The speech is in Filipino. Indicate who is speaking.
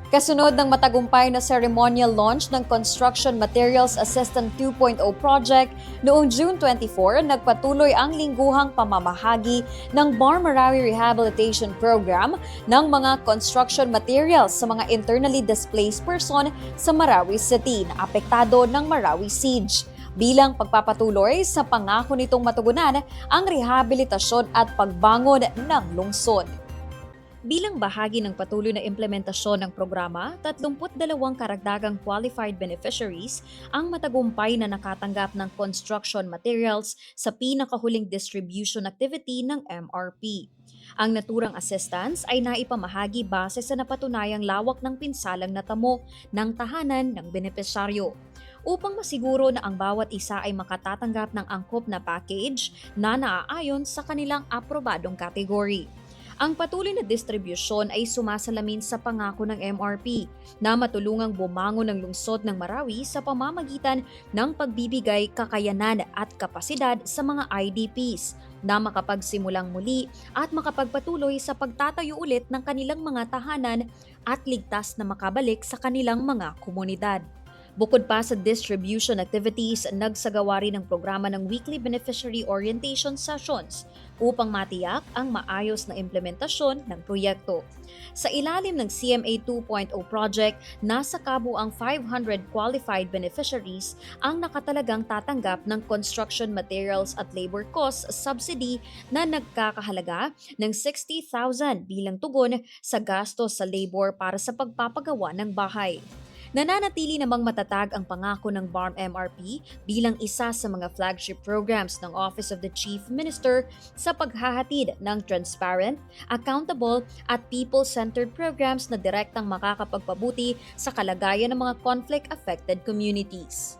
Speaker 1: Kasunod ng matagumpay na ceremonial launch ng Construction Materials Assistant 2.0 project noong June 24, nagpatuloy ang lingguhang pamamahagi ng Bar Marawi Rehabilitation Program ng mga construction materials sa mga internally displaced person sa Marawi City na apektado ng Marawi Siege. Bilang pagpapatuloy sa pangako nitong matugunan ang rehabilitasyon at pagbangon ng lungsod. Bilang bahagi ng patuloy na implementasyon ng programa, 32 karagdagang qualified beneficiaries ang matagumpay na nakatanggap ng construction materials sa pinakahuling distribution activity ng MRP. Ang naturang assistance ay naipamahagi base sa napatunayang lawak ng pinsalang natamo ng tahanan ng benepisyaryo upang masiguro na ang bawat isa ay makatatanggap ng angkop na package na naaayon sa kanilang aprobadong kategory. Ang patuloy na distribusyon ay sumasalamin sa pangako ng MRP na matulungang bumangon ng lungsod ng Marawi sa pamamagitan ng pagbibigay kakayanan at kapasidad sa mga IDPs na makapagsimulang muli at makapagpatuloy sa pagtatayo ulit ng kanilang mga tahanan at ligtas na makabalik sa kanilang mga komunidad. Bukod pa sa distribution activities, nagsagawa rin ng programa ng weekly beneficiary orientation sessions upang matiyak ang maayos na implementasyon ng proyekto. Sa ilalim ng CMA 2.0 project, nasa kabuang 500 qualified beneficiaries ang nakatalagang tatanggap ng construction materials at labor costs subsidy na nagkakahalaga ng 60,000 bilang tugon sa gastos sa labor para sa pagpapagawa ng bahay. Nananatili namang matatag ang pangako ng BARM MRP bilang isa sa mga flagship programs ng Office of the Chief Minister sa paghahatid ng transparent, accountable at people-centered programs na direktang makakapagpabuti sa kalagayan ng mga conflict-affected communities.